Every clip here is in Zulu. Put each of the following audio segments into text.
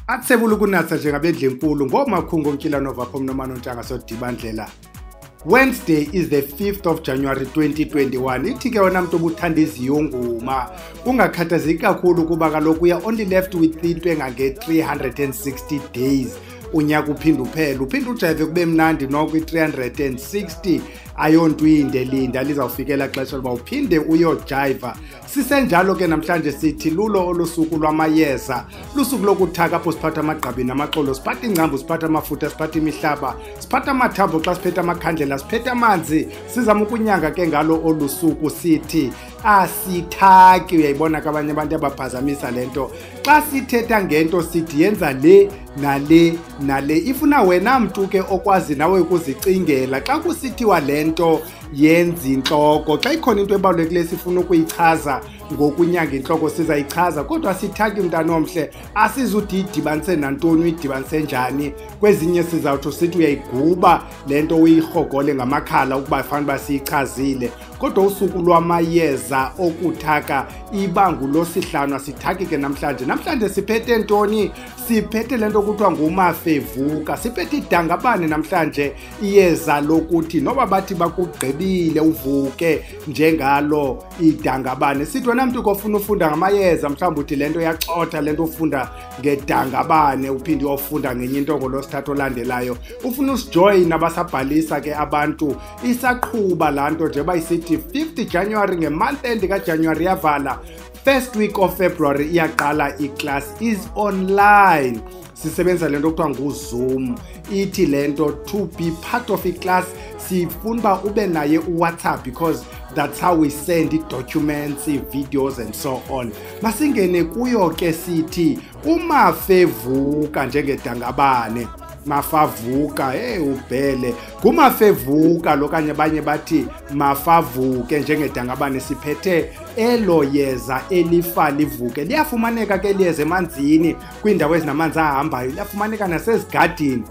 Athebula ukunatha njengabedla enkulu ngomakhungu Nkilanova Phomnomano Ntanga sodibandlela. Wednesday is the 5th of January 2021. Ithi ke wena muntu obuthanda iziyunguma ungakhathazeki kakhulu kuba kaloku uya only left with into engange 360 days. Unyaka uphinda uphela uphinda ujive kube mnandi noko i360 ayonto inde linda lizawufikela xesha loba uphinde uyojiva. Sisenjalo ke namhlanje sithi lulo olusuku lwamayeza, lusuku lokuthaka apho siphatha amagqabi namaxolo, siphatha ingcambu, siphatha amafutha, siphatha imihlaba, siphatha amathambo, xa siphethe amakhandlela, siphethe amanzi. Sizama ukunyanga ke ngalo olusuku sithi asithaki. Uyayibona ke abanye abantu abaphazamisa lento xa sithetha ngento sithi yenza le nale nale. Ifuna wena mntu ke okwazi nawe ukuzicingela xa kusithiwa lento yenza inhloko. Xa ikhona into ebalulekileyo sifuna ukuyichaza ngokunyanga inhloko sizayichaza, kodwa sithaki mntana omhle, asizudi idibanise nantoni, uyidibanise njani. Kwezinye sizawuthi sithi uyayiguba lento uyirhogole ngamakhala ukuba fanele basiyichazile. Kodwa usuku lwamayeza okuthaka ibangu losihlanu asithaki ke namhlanje. Namhlanje siphethe ntoni? Siphethe lento kuthiwa ngumafevuka. Siphethe idangabane namhlanje, iyeza lokuthi noba bathi bakugqibile uvuke njengalo idangabane. Sithi wena mntu kofuna ufunda ngamayeza, mhlawumbe uthi lento yacotha lento ufunda ngedangabane, uphinde uyofunda ngenye into ngolosithathu olandelayo. Ufuna usijoyina abasabhalisa ke abantu isaqhuba laa nto nje bayisithi 5th January ngemonth end kaJanuary yavala. First week of February iyaqala iclass is online. Sisebenza lento kuthiwa nguZoom. Ithi lento to be part of iclass sifuna uba ube naye uWhatsApp because that's how we send documents, videos and so on. Masingene kuyo ke sithi umafevuka njengedangabane. Mafavuka ubhele kumafevuka lokanye abanye bathi mafavuke njengedangabane. Siphethe elo yeza elifa livuke. Liyafumaneka ke liyeza emanzini kwindawo ezinamanzi ahambayo, liyafumaneka nasezigadini.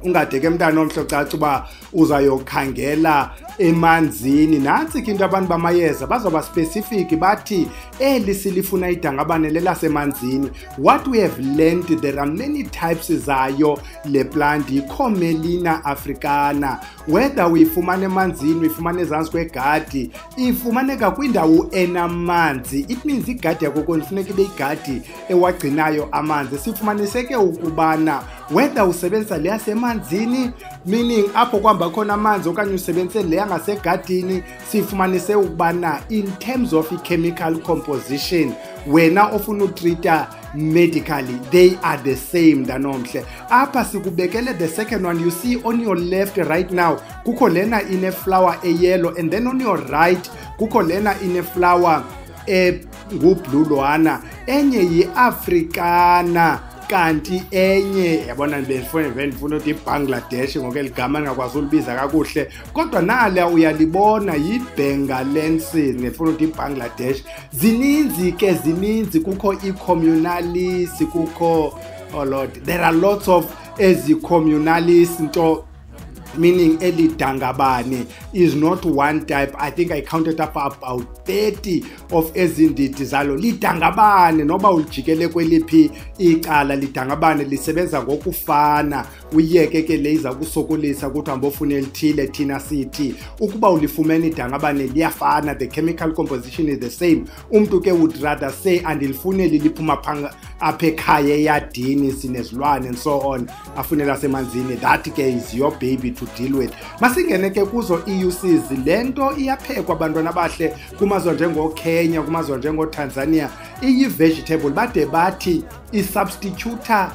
Ungadeke mntana omhle caca uba uzayokhangela emanzini. Nansi ke into abantu bamayeza bazoba specific bathi eli silifuna idangabane lelasemanzini. What we have learned, there are many types zayo le plant, Commelina africana. Whether uyifumana emanzini, uyifumana ezantsi kwegadi, ifumaneka kwindawo enamanzi. It means igadi yakho kufuneka ibe igadi ewagcinayo amanzi. Sifumaniseke ukubana whether usebenzisa le yasemanzini, meaning apho kwamba khona amanzi, okanye usebenzise le yangasegadini, sifumanise ukubana in terms of chemical composition wena ofuna utreata medically they are the same danomhle. Apha sikubekele the second one. You see on your left right now kukho lena ine flower yellow, and then on your right kukho lena ine flower ngu-blue lwana, enye yi-africana kanti enye yabona bendifuna ukuthi iBangladesh ngoku eligama ngakwazi ulibiza kakuhle, kodwa nala uyalibona yiBengalensis ngifuna ukuthi iBangladesh. Zininzi ke zininzi, kukho iCommunalis, kukho oh lord, there are lots of ezi-communalis nto, meaning eli dangabane is not one type. I think I counted up about 30 of ezindidi zalo lidangabane. Noba ulijikele kweliphi icala lidangabane lisebenza ngokufana. Uyeke ke leza kusokolisa ukuthi ambofuna elithile thina sithi ukuba ulifumene idangabane liyafana, the chemical composition is the same. Umntu ke would rather say andilifuneli liphuma apha ekhaya eyadini sinezilwane and so on, afunela semanzini. That ke is your baby to deal with. Masingene ke kuzo EUCs. Lento iyaphekwa abantwana abahle kumazwe njengoKenya, kumazwe njengoTanzania. Iyi-vegetable bade bathi isubstitute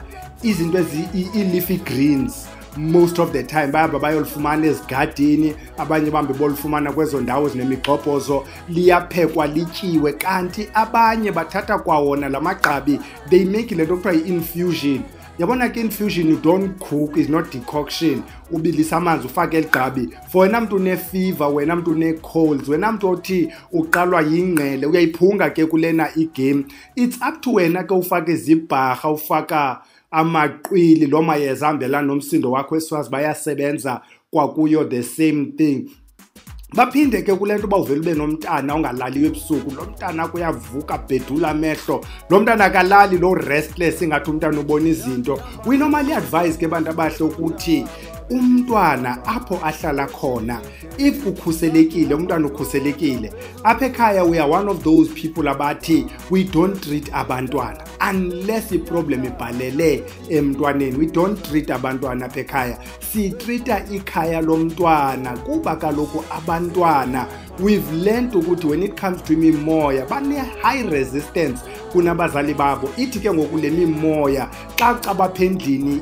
izinto ezi-leafy greens. Most of the time bayaba bayolifumana ezigadini, abanye bambe bolifumana kwezo ndawo zinemigxobhozo. Liyaphekwa lityiwe, kanti abanye bathatha kwawona lamagqabi, they make lento kuthiwa yi-infusion. Yabona ke infusion, you don't cook, is not decoction. Ubilisa amanzi ufake eligqabi. For wena mntu une-fever, wena mntu une-colds, wena mntu othi uqalwa yingqele, uyayiphunga ke kulena igame. It's up to wena ke ufake zibharha, ufaka amaqwili, lo mayeza ahambelana nomsindo wakho esiwazi bayasebenza kwakuyo the same thing. baphinde ke kulento bawuvela ube nomntana ongalaliwe ebusuku lo mntana kuyavuka bedula amehlo lo mntana akalali lo restless ingathi umntana ubona izinto we normally advise ke bantu abahle ukuthi umntwana apho ahlala khona if ukhuselekile umntwana ukhuselekile apha ekhaya we are one of those people abathi we don't treat abantwana unless iproblem ibhalele emntwaneni we don't treat abantwana apha ekhaya si treata ikhaya lomntwana kuba kaloku abantwana we've learned ukuthi when it comes to imimoya bane high resistance kunabazali babo ithi ke ngoku le mimoya xa cabapha endlini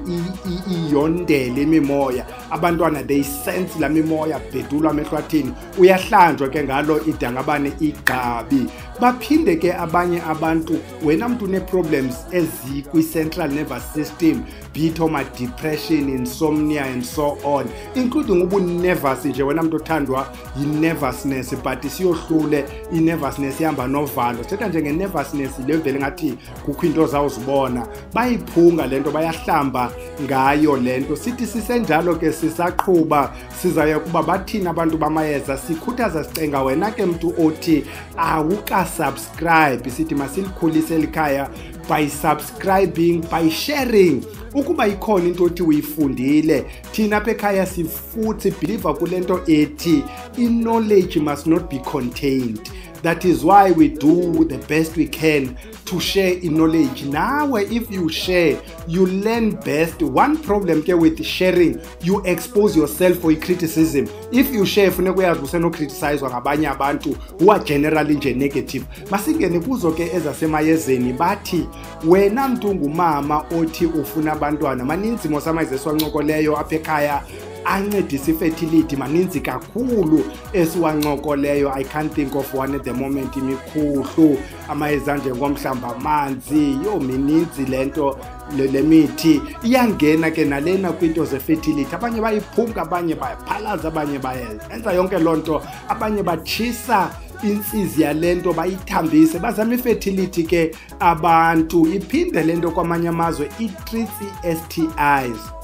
iyondele imimoya abantwana they sense la mimoya bedulwa amehlwathini uyahlanjwa ke ngalo idangabane igqabi baphinde ke abanye abantu wena muntu une problems ezikwi central nervous system bitoma depression insomnia and so on including ubu nervous nje wena muntu othandwa yi nervousness but siyohlule i nervousness ihamba novalo setha nje nge nervousness levele ngathi kukho into zawuzibona bayiphunga lento bayahlamba ngayo lento sithi sisenjalo ke sisaqhuba sizaya kuba bathina abantu bamayeza sikhuthaza sicenga wena ke muntu othi awuka subscribe sithi masilikhulise elikhaya by subscribing by sharing ukuba ikhona into othi uyifundile thina apha ekhaya sifuthi believe kulento ethi knowledge must not be contained. That is why we do the best we can to share knowledge. Now, if you share, you learn best. One problem here with sharing, you expose yourself for criticism. If you share, funeka uyazi useno criticize ngabanye abantu who are generally nje negative. Masingene kuzo ke ezasemayezeni bathi wena mntu ngumama othi ufuna abantwana maninzi mosamayeze swancokoleyo apha ekhaya ancedisa fertility maninzi kakhulu esiwancokoleyo I can't think of one at the moment imikhuhlu amayeza njengomhlamba amanzi yo mininzi lento le mithi iyangena ke nalena kwinto ze fertility abanye bayiphunga abanye bayaphalaza abanye bayenza yonke lonto abanye bachisa insizi yalento bayithambise bazama ifertility ke abantu iphinde lento kwamanye amazwe i-treats STIs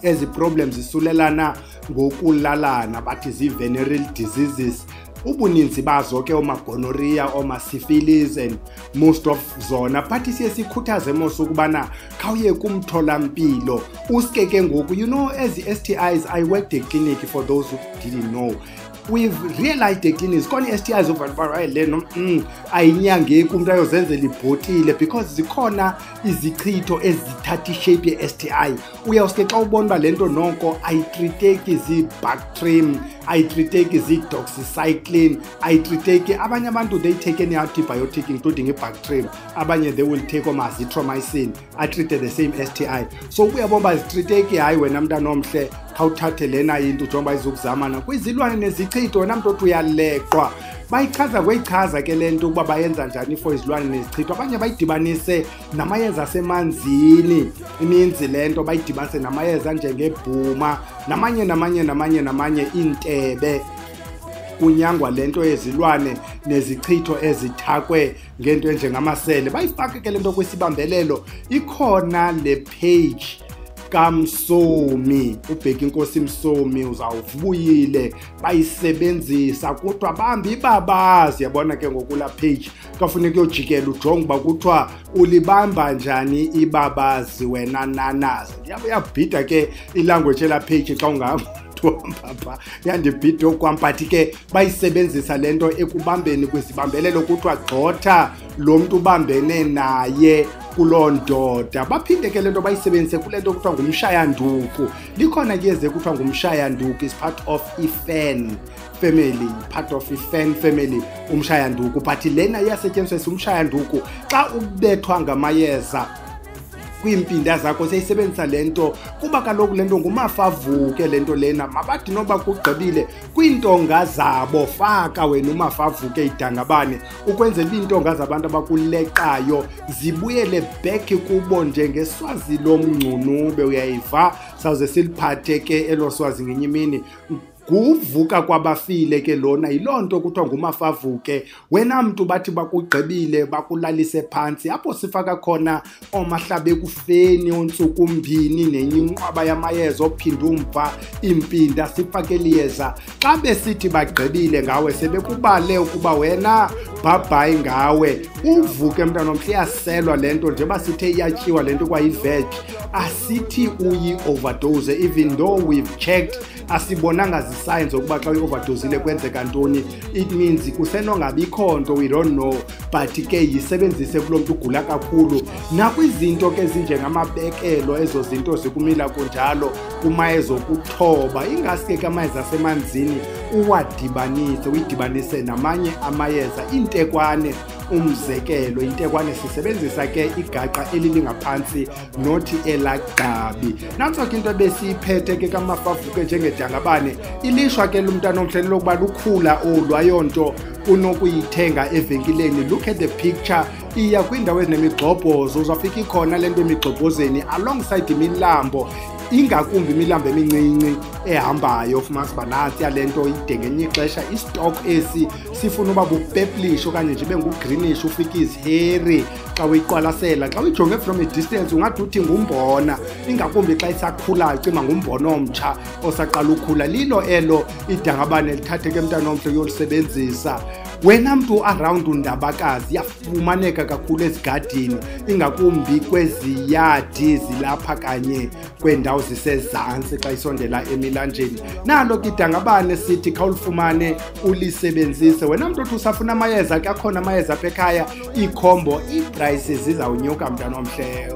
ezi problems zisulelana ngokulalana bathi zi-venereal diseases ubuninzi bazo ke gonorrhea syphilis and most of zona but siye sikhuthaze mos ukubana khawuye kumtholampilo uske ke ngoku you know as STIs I worked at clinic for those who didn't know we've realized the clinics koni STIs over leno ayinyangeki umuntu ayozenzela ibhotile because zikhona izichitho ezithatha ishape ye STI uyawuske xa ubona ba lento nonko ayitreateki zi-Bactrim ayitreateki zi-doxycycline ayitreateki abanye abantu they take any antibiotic including i-Bactrim abanye they will take azithromycin treated the same STI so uyabona zitreateki hayi wena mntana omhle khawuthathe lena into ujonga izokuzamana kwizilwane nezichitho wena muntu othi uyaleqwa bayichaza kweyichaza ke lento ukuba bayenza njani for izilwane nezichitho abanye bayidibanise namayeza asemanzini ininzi lento bayidibanise namayeza njengebhuma namanye intebe kunyangwa lento yezilwane nezichitho ezithakwe ngento enjengamasele bayifake ke lento kwesibambelelo ikhona le page kaMsomi ubheka inkosi Msomi uzawuvuyile bayisebenzisa kodwa bambi ibabazi yabona ke ngokula page kafuneka uyojikela ujonga ba kuthiwa ulibamba njani ibabazi wena nanazi yabhida ke ilanguage la page xa ungahamba papa yandibhida okwampathi ke bayisebenzisa lento ekubambeni kwesibambelelo kuthiwa gxotha lo muntu ubambene naye kulondoda baphinde ke lento bayisebenzise kulento kuthiwa ngumshayanduku likhona ke eze kuthiwa ngumshayanduku is part of iFan family umshayanduku but lena iyasetshenziswa umshayanduku xa ubethwa ngamayeza kwimpinda zakho seyisebenzisa lento kuba kaloku lento ngumafavuke lento lena mabathi noba kugqibile kwintonga zabo faka wena umafavuke idangabane ukwenzela intonga zabantu abakuleqayo zibuyele back kubo njengeswazi lomngcunube uyayiva sawuze siliphathe ke eloswazi ngenye imini kuvuka kwabafile ke lona yilonto kuthiwa ngumafavuke. Wena mntu bathi bakugqibile bakulalise phansi apho sifaka khona omahlabe kufeni ontsuku mbini nenye inqwaba yamayeza ophinda umva impinda sifake liyeza. Xa besithi bagqibile ngawe sebekubale ukuba wena bye ngawe, uvuke mntana omhle. Iyaselwa lento njengoba sithe iyatyiwa lento kwayi-veg, asithi uyi-overdose even though we've checked asibonanga zi-signs zokuba xa uyi-overdosile kwenzeka ntoni. It means kusenongabikho nto, we don't know, but ke yisebenzise kulo mntu ugula kakhulu. Nakwizinto ke ezinjengamabekelo, ezo zinto zikumila kunjalo, kumayeza okuthoba, ingaske ke amayeza asemanzini uwadibanise, uyidibanise namanye amayeza. Intekwane umzekelo, intekwane sisebenzisa ke igaqa elilingaphantsi nothi elagqabi. Nantso ke into ebesiyiphethe ke kamafavuke njengedangabane. Ilishwa ke lumntana omhle lokuba lukhula olwayonto unokuyithenga evenkileni. Look at the picture. Iya kwindawo ezinemigxobhozo, uzafika ikhona lento emigxobhozeni alongside imilambo, ingakumbi imilambo emincinci ehambayo. Ufumanisa uba nansi yalento ide ngenye ixesha istock esi sifuna uba bupeplish okanye nje bengu-greenish, ufika iziheri xa uyiqwalasela. Xa uyijonge from a distance ungathi uthi ngumbona, ingakumbi xa isakhulayo cima ngumbona omtsha osaqala ukhula. Lilo elo idangabane lithatheke mntana omhle yolisebenzisa. Wena mntu around undabakazi, yafumaneka kakhulu ezigadini, ingakumbi kweziyadi zilapha kanye kweendawo zisezantsi xa isondela emilanjeni. Nalo ke idangabane sithi khawulifumane ulisebenzise. Wena mntu othi usafuna amayeza, ke akhona amayeza apha ekhaya, iikhombo, ii-prices zizawunyuka mntana omhle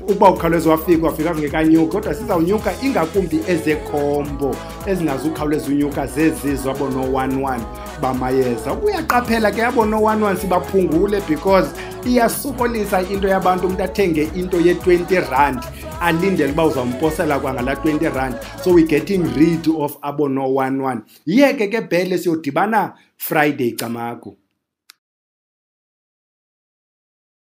ukuba ukhawuleza wafika kungekanyuki, kodwa sizawunyuka ingakumbi ezekhombo ezingazukhawuleza unyuka zezizo abono-11 bamayeza. Uyaqaphela ke abono-11 sibaphungule because iyasokolisa into yabantu umntu athenge into ye-20 alindele uba uzawumposela kwangala 20 so we're getting rid of abono-11. Yeke ke bhele siyodibana Friday camagu.